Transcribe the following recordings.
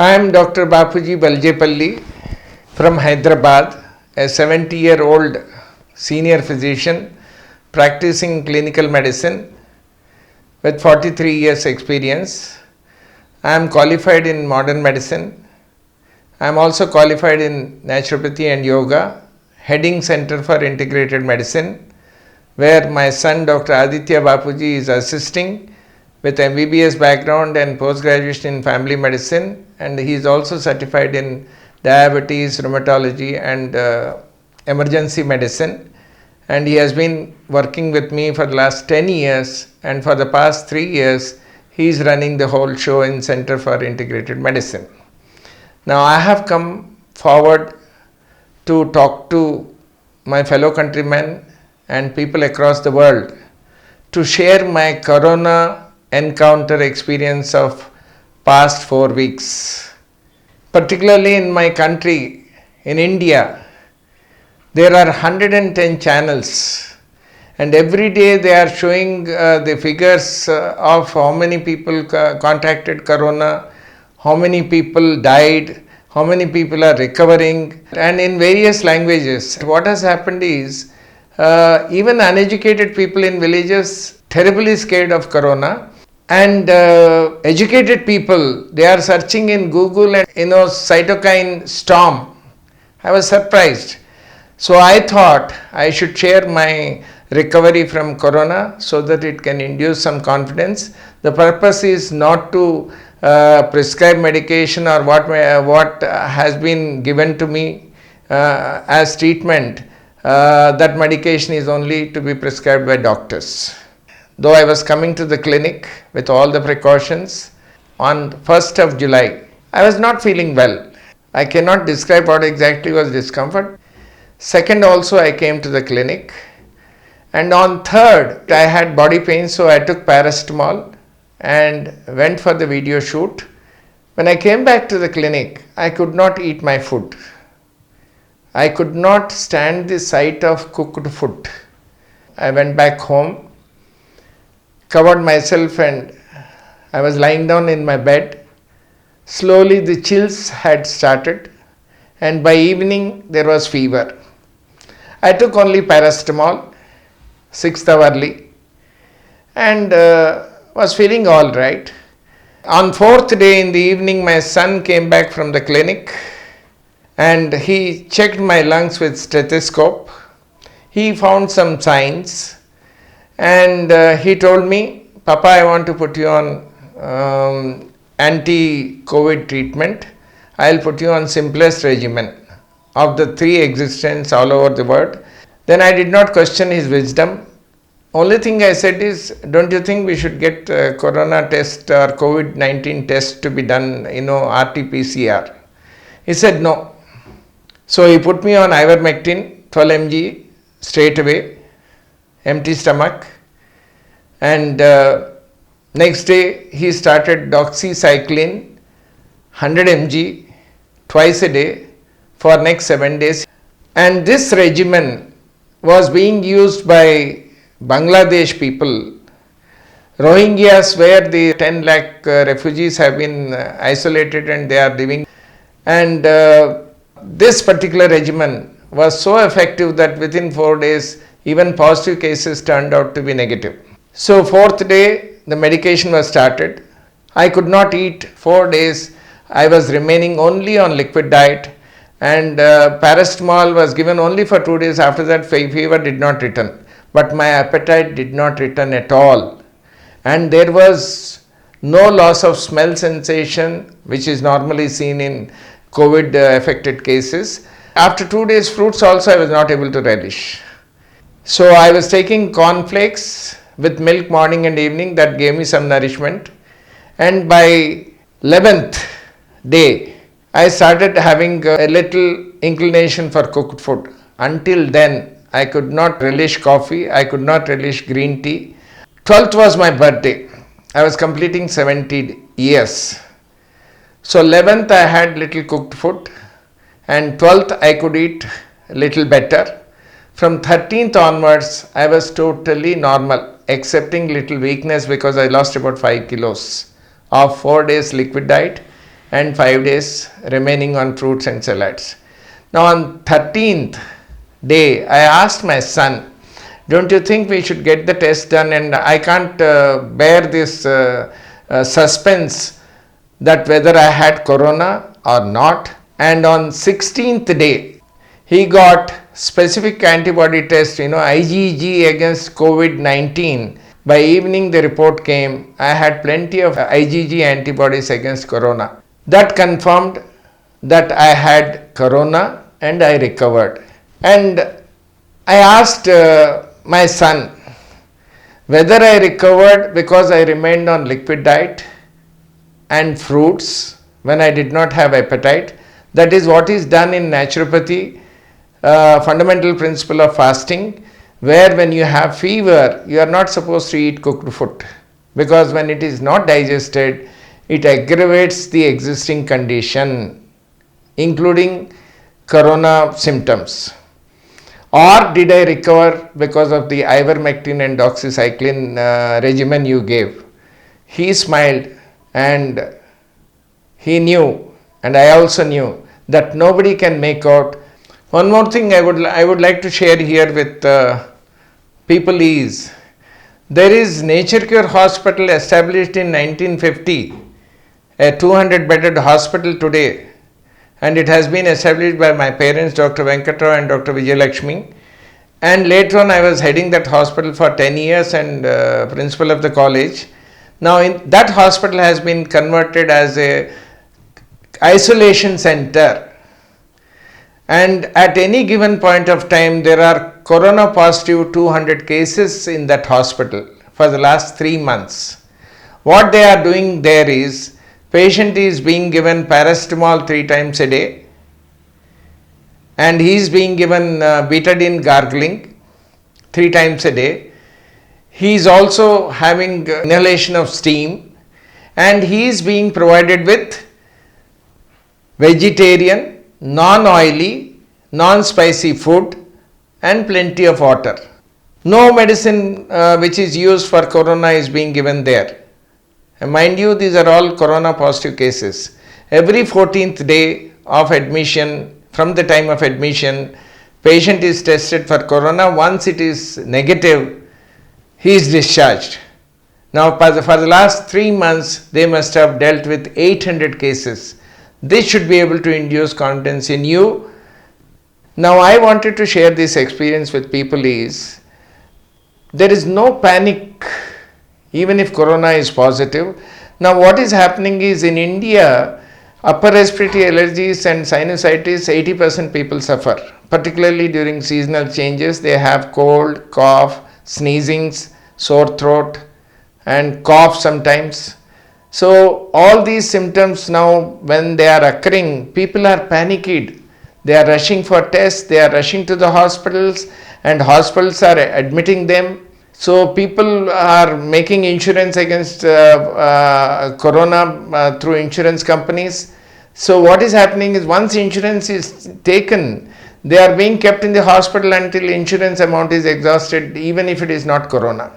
I am Dr. Bapuji Baljepalli from Hyderabad, a 70-year-old senior physician practicing clinical medicine with 43 years experience. I am qualified in modern medicine. I am also qualified in naturopathy and yoga, heading Center for Integrated Medicine, where my son Dr. Aditya Bapuji is assisting with MBBS background and post-graduation in family medicine, and he is also certified in diabetes, rheumatology and emergency medicine, and he has been working with me for the last 10 years, and for the past 3 years he is running the whole show in Center for Integrated Medicine. Now I have come forward to talk to my fellow countrymen and people across the world to share my corona encounter experience of past 4 weeks. Particularly in my country, in India, there are 110 channels, and every day they are showing the figures of how many people contracted corona, how many people died, how many people are recovering, and in various languages. What has happened is even uneducated people in villages terribly scared of corona, and educated people, they are searching in Google and cytokine storm. I was surprised. So I thought I should share my recovery from corona so that it can induce some confidence. The purpose is not to prescribe medication or what has been given to me as treatment. That medication is only to be prescribed by doctors. Though I was coming to the clinic with all the precautions, on 1st of July, I was not feeling well. I cannot describe what exactly was discomfort. 2nd also I came to the clinic, and on 3rd I had body pain, so I took paracetamol and went for the video shoot. When I came back to the clinic, I could not eat my food. I could not stand the sight of cooked food. I went back home, covered myself, and I was lying down in my bed. Slowly the chills had started, and by evening there was fever. I took only paracetamol, 6th hourly, and was feeling all right. On 4th day in the evening, my son came back from the clinic and he checked my lungs with stethoscope. He found some signs, and he told me, Papa, I want to put you on anti-COVID treatment. I'll put you on simplest regimen of the 3 existents all over the world. Then I did not question his wisdom. Only thing I said is, don't you think we should get corona test or COVID-19 test to be done, RT-PCR? He said no. So he put me on ivermectin, 12 mg straight away, empty stomach, and next day he started doxycycline 100 mg twice a day for next 7 days, and this regimen was being used by Bangladesh people, Rohingyas, where the 10 lakh refugees have been isolated and they are living, and this particular regimen was so effective that within 4 days even positive cases turned out to be negative. So 4th day the medication was started. I could not eat 4 days. I was remaining only on liquid diet, and paracetamol was given only for 2 days. After that fever did not return, but my appetite did not return at all, and there was no loss of smell sensation, which is normally seen in COVID affected cases. After 2 days, fruits also I was not able to relish. So I was taking cornflakes with milk morning and evening. That gave me some nourishment, and by 11th day I started having a little inclination for cooked food. Until then I could not relish coffee, I could not relish green tea. 12th was my birthday. I was completing 70 years. So 11th I had little cooked food, and 12th I could eat a little better. From 13th onwards I was totally normal, excepting little weakness because I lost about 5 kilos of 4 days liquid diet and 5 days remaining on fruits and salads. Now on 13th day, I asked my son, don't you think we should get the test done? And I can't bear this suspense that whether I had corona or not. And on 16th day, he got specific antibody test, IgG against COVID-19. By evening, the report came. I had plenty of IgG antibodies against corona. That confirmed that I had corona and I recovered. And I asked my son whether I recovered because I remained on liquid diet and fruits when I did not have appetite. That is what is done in naturopathy, fundamental principle of fasting, where when you have fever, you are not supposed to eat cooked food, because when it is not digested, it aggravates the existing condition, including corona symptoms. Or did I recover because of the ivermectin and doxycycline regimen you gave? He smiled and he knew, and I also knew, that nobody can make out. One more thing I would like to share here with people is, there is Nature Cure Hospital established in 1950, a 200-bedded hospital today, and it has been established by my parents, Dr. Venkatrao and Dr. Vijayalakshmi. And later on, I was heading that hospital for 10 years and principal of the college. Now, that hospital has been converted as a isolation center. And at any given point of time, there are corona positive 200 cases in that hospital for the last 3 months. What they are doing there is, patient is being given paracetamol 3 times a day, and he is being given betadine gargling 3 times a day. He is also having inhalation of steam, and he is being provided with vegetarian, non-oily, non-spicy food and plenty of water. No medicine which is used for corona is being given there. And mind you, these are all corona positive cases. Every 14th day of admission, from the time of admission, patient is tested for corona. Once it is negative, he is discharged. Now for the last 3 months, they must have dealt with 800 cases. This should be able to induce confidence in you. Now I wanted to share this experience with people is, there is no panic even if corona is positive. Now what is happening is, in India, upper respiratory allergies and sinusitis, 80% people suffer, particularly during seasonal changes. They have cold, cough, sneezings, sore throat and cough sometimes. So all these symptoms now, when they are occurring, people are panicked. They are rushing for tests, they are rushing to the hospitals, and hospitals are admitting them. So people are making insurance against corona through insurance companies. So what is happening is, once insurance is taken, they are being kept in the hospital until insurance amount is exhausted, even if it is not corona.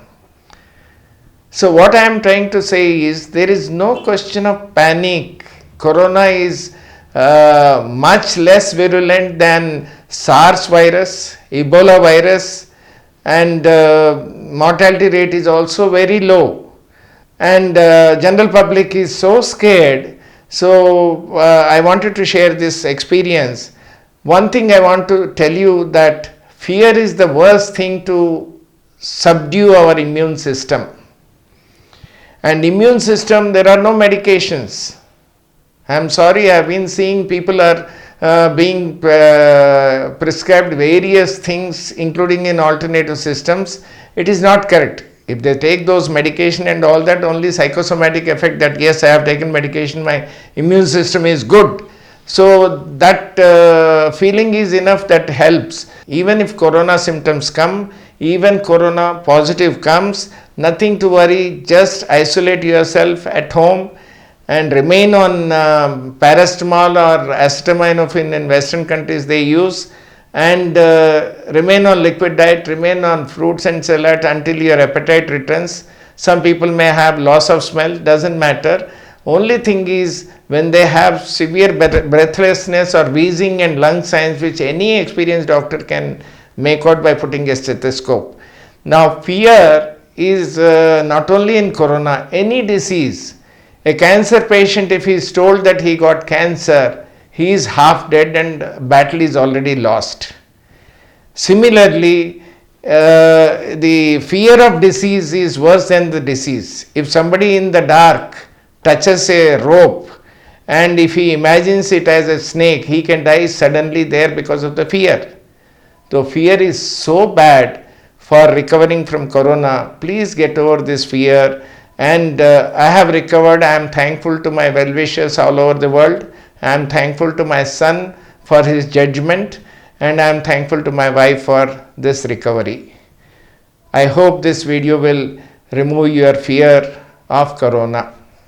So what I am trying to say is, there is no question of panic. Corona is much less virulent than SARS virus, Ebola virus, and mortality rate is also very low. And general public is so scared. So I wanted to share this experience. One thing I want to tell you, that fear is the worst thing to subdue our immune system. And immune system, there are no medications. I am sorry, I have been seeing people are being prescribed various things, including in alternative systems. It is not correct. If they take those medication and all that, only psychosomatic effect, that yes, I have taken medication, my immune system is good. So that feeling is enough, that helps. Even if corona symptoms come, even corona positive comes, nothing to worry. Just isolate yourself at home and remain on paracetamol or acetaminophen in Western countries they use, and remain on liquid diet, remain on fruits and salad until your appetite returns. Some people may have loss of smell, doesn't matter. Only thing is, when they have severe breathlessness or wheezing and lung signs, which any experienced doctor can make out by putting a stethoscope. Now, fear is not only in corona, any disease. A cancer patient, if he is told that he got cancer, he is half dead and battle is already lost. Similarly, the fear of disease is worse than the disease. If somebody in the dark touches a rope and if he imagines it as a snake, he can die suddenly there because of the fear. So fear is so bad. For recovering from corona, please get over this fear. And I have recovered. I am thankful to my well-wishers all over the world. I am thankful to my son for his judgment, and I am thankful to my wife for this recovery. I hope this video will remove your fear of corona.